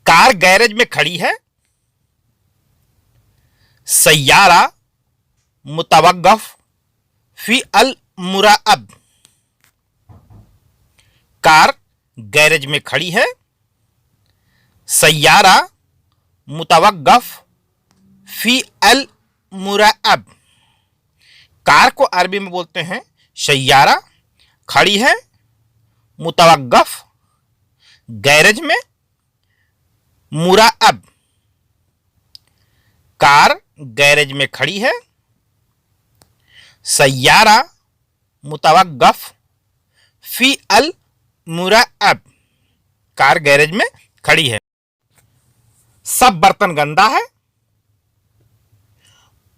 Car garage में खड़ी है। सय्यारा मुतवक्कफ फी अल मुराअब। कार गैरेज में खड़ी है। सय्यारा मुतवक्कफ फी अल मुराअब। कार को अरबी में बोलते हैं सय्यारा, खड़ी है, मुतवक्कफ गैरेज में, मुराअब। कार गैरेज में खड़ी है। सय्यारा मुतवक्कफ फी अल मुराअब। कार गैरेज में खड़ी है। सब बर्तन गंदा है।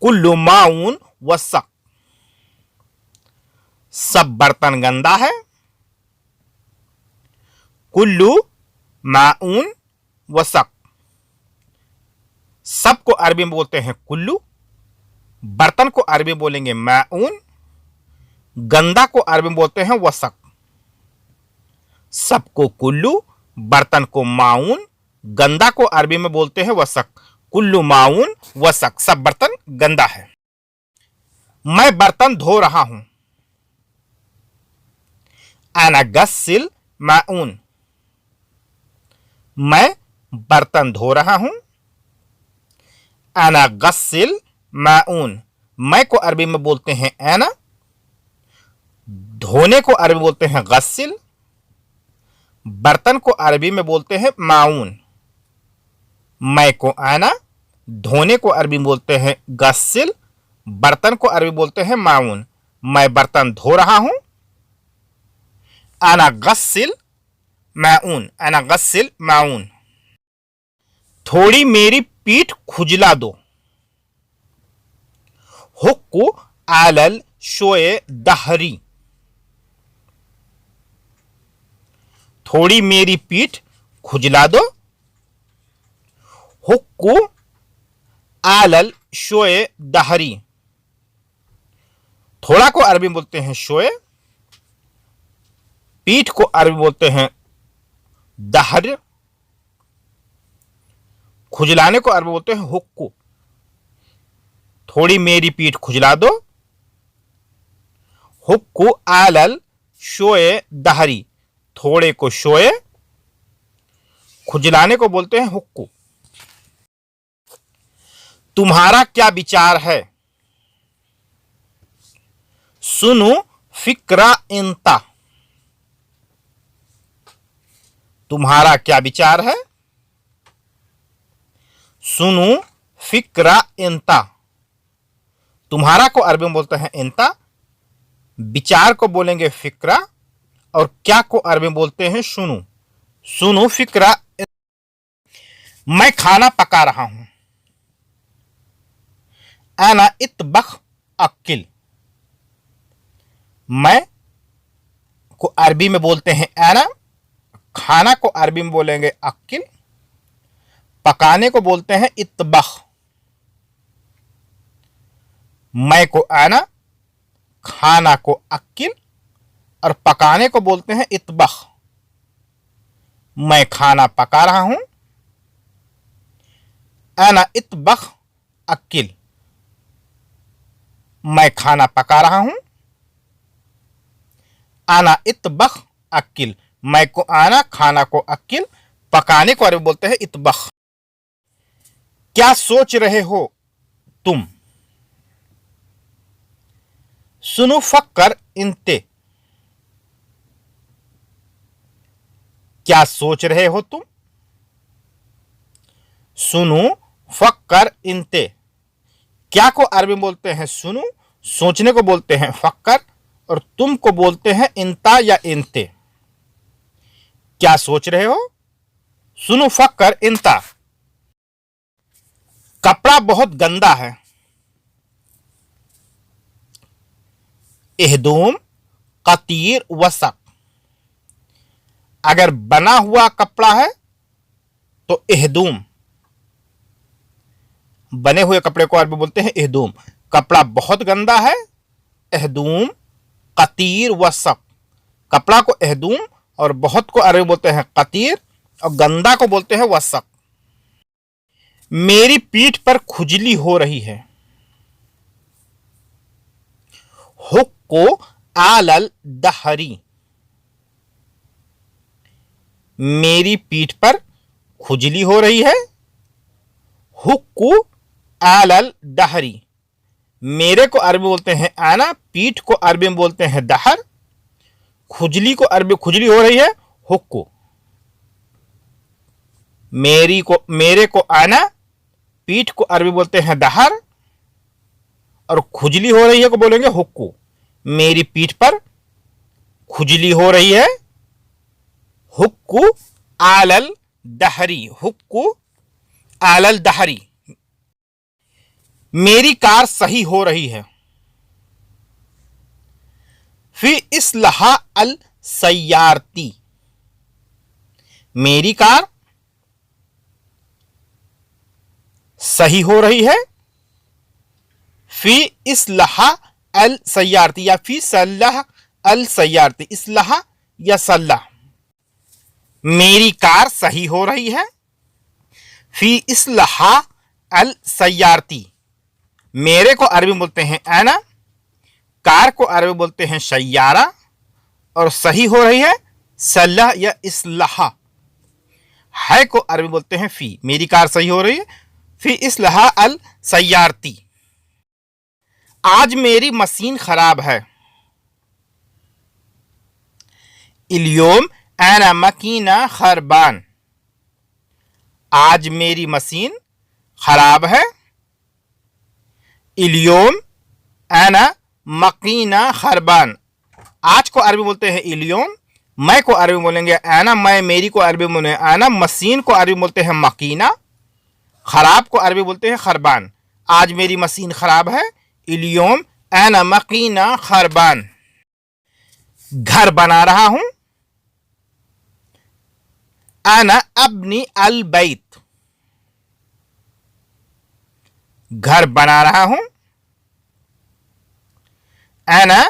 कुल्लु माऊन वसक। सब बर्तन गंदा है। कुल्लु माऊन वसक। सब को अरबी में बोलते हैं कुल्लू। बर्तन को अरबी में बोलेंगे माऊन। गंदा को अरबी में बोलते हैं वसक। सबको कुल्लू, बर्तन को माऊन, गंदा को अरबी में बोलते हैं वसक। कुल्लू माऊन वसक। सब बर्तन गंदा है। मैं बर्तन धो रहा हूं। अना गस्सिल माऊन। मैं बर्तन धो रहा हूं। अना गस्सिल माऊन। मैं को अरबी में बोलते हैं अना। धोने को अरबी बोलते हैं गस्सिल। बर्तन को अरबी में बोलते हैं माऊन। मैं को आना, धोने को अरबी में बोलते हैं गस्सिल, बर्तन को अरबी बोलते हैं माऊन। मैं बर्तन धो रहा हूं। अना गस्सिल माऊन। अना गस्सिल माऊन। थोड़ी मेरी पीठ खुजला दो। हुक्कु आलल शोए दहरी। थोड़ी मेरी पीठ खुजला दो। हुक्कु आलल शोए दहरी। थोड़ा को अरबी में बोलते हैं शोए। पीठ को अरबी बोलते हैं दहर। खुजलाने को अरबी बोलते हैं हुक्कु। थोड़ी मेरी पीठ खुजला दो। हुक्कु आलल शोए दहरी। थोड़े को शोए, खुजलाने को बोलते हैं हुक्कु। तुम्हारा क्या विचार है? सुनो फिक्रा इंता। तुम्हारा क्या विचार है? सुनो फिक्रा इंता। तुम्हारा को अरबी में बोलते हैं इंता। विचार को बोलेंगे फिक्रा। और क्या को अरबी में बोलते हैं सुनो। सुनो फिक्रा। मैं खाना पका रहा हूं। अना इतबख अक्किल। मैं को अरबी में बोलते हैं अना। खाना को अरबी में बोलेंगे अक्किल। पकाने को बोलते हैं इतबख। मैं को अना, खाना को अक्किल और पकाने को बोलते हैं इतबख। मैं खाना पका रहा हूं। अना इतबख अक्किल। मैं खाना पका रहा हूं। अना इतबख अक्किल। मैं को आना, खाना को अक्किल, पकाने को अरबी बोलते हैं इतबख। क्या सोच रहे हो तुम? सुनो फक्कर इंते। क्या सोच रहे हो तुम? सुनो फक्कर इंते। क्या को अरबी में बोलते हैं सुनो, सोचने को बोलते हैं फक्कर और तुम को बोलते हैं इंता या इंते। क्या सोच रहे हो? सुनो फक्कर इंता। कपड़ा बहुत गंदा है। इहदूम कतीर वसक। अगर बना हुआ कपड़ा है तो इहदूम। बने हुए कपड़े को अरबी बोलते हैं इहदूम। कपड़ा बहुत गंदा है। इहदूम कतीर वसक। कपड़ा को इहदूम और बहुत को अरबी बोलते हैं कतीर और गंदा को बोलते हैं वसक। मेरी पीठ पर खुजली हो रही है। हुक्को आलल दहरी। मेरी पीठ पर खुजली हो रही है। हुक्कू आलल दहरी। मेरे को अरबी बोलते हैं आना, पीठ को अरबी में बोलते हैं दहर, खुजली को अरबी खुजली हो रही है हुक्कू। मेरे को आना, पीठ को अरबी बोलते हैं दहर, और खुजली हो रही है को बोलेंगे हुक्कू। मेरी पीठ पर खुजली हो रही है। हुक्कू आलल दहरी। हुक्कू आलल दहरी। मेरी कार सही हो रही है। फी इस्लाहा अल सय्यारती। मेरी कार सही हो रही है। फी इस्लाहा अल सय्यारती या फी सल्लाह अल सय्यारती। इस्लाह या सल्लाह। मेरी कार सही हो रही है। फी इस्लाहा अल सय्यारती। मेरे को अरबी में बोलते हैं आना, कार को अरबी में बोलते हैं सय्यारा, और सही हो रही है सल्लाह या इस्लाह। है को अरबी में बोलते हैं फी। मेरी कार सही हो रही है। फी इस्लाह अल सय्यारती। आज मेरी मशीन खराब है। इल्योम आना मकीना खरबान। आज मेरी मशीन खराब है। इल्योम आना मकीना खरबान। आज को अरबी बोलते हैं इल्योम, मैं को अरबी बोलेंगे आना, मैं मेरी को अरबी बोलेंगे आना, मशीन को अरबी बोलते हैं मकीना, खराब को अरबी बोलते हैं खरबान। आज मेरी मशीन खराब है। इल्योम आना मकीना खरबान। घर बना रहा हूं। आना अबनी अल बैत। घर बना रहा हूं। आना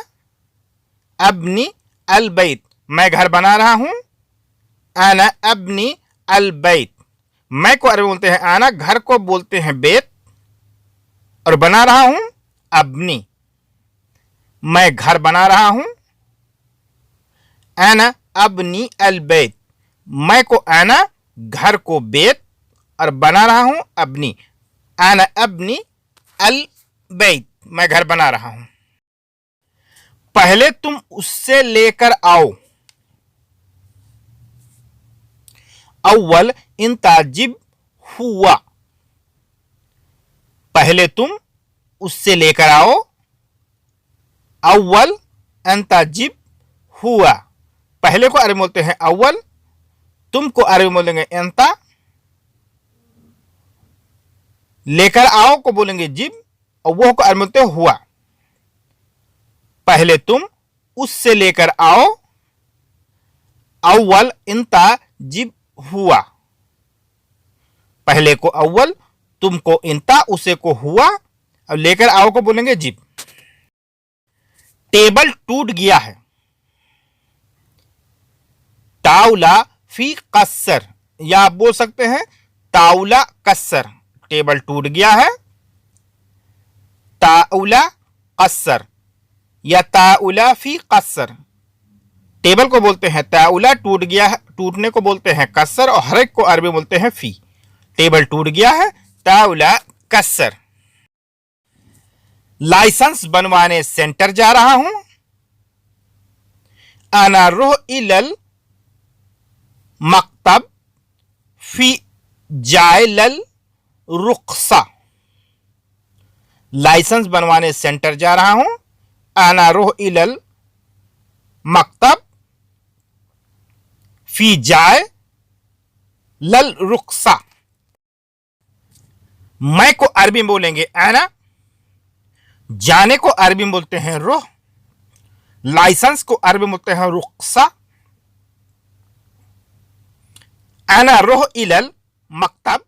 अबनी अल बैत। मैं घर बना रहा हूं। आना अबनी अल बैत। मैं को अरबी बोलते हैं आना, घर को बोलते हैं बेत, और बना रहा हूं अबनी। मैं घर बना रहा हूं। आना अबनी अल बैत। मैं को आना, घर को बेत, और बना रहा हूं अबनी। आना अबनी अल बैत। मैं घर बना रहा हूं। पहले तुम उससे लेकर आओ। अव्वल इंताजिब हुआ। पहले तुम उससे लेकर आओ। अव्वल इंताजिब हुआ। पहले को अरबी बोलते हैं अव्वल, तुमको अरबी बोलेंगे इंता, लेकर आओ को बोलेंगे जिब, और वो को अरबी बोलते हैं हुआ। पहले तुम उससे लेकर आओ। अव्वल इंता जिब हुआ। पहले को अव्वल, तुमको इंता, उसे को हुआ, और लेकर आओ को बोलेंगे जिब। टेबल टूट गया है। ताउला फी कस्सर, या आप बोल सकते हैं ताउला कस्सर। टेबल टूट गया है। ताउला कस्सर या ताउला फी कस्सर। टेबल को बोलते हैं ताउला, टूट गया है, टूटने को बोलते हैं कस्सर, और हर एक को अरबी बोलते हैं फी। टेबल टूट गया है, ताउला कस्सर। लाइसेंस बनवाने सेंटर जा रहा हूं। अना रुह इलल मकतब फी जायलल रुखसा। लाइसेंस बनवाने सेंटर जा रहा हूं। आना रुह इलल मकतब फी जाय लल रुखसा। मैं को अरबी में बोलेंगे आना, जाने को अरबी में बोलते हैं रुह, लाइसेंस को अरबी में बोलते हैं रुखसा। आना रुह इलल मकतब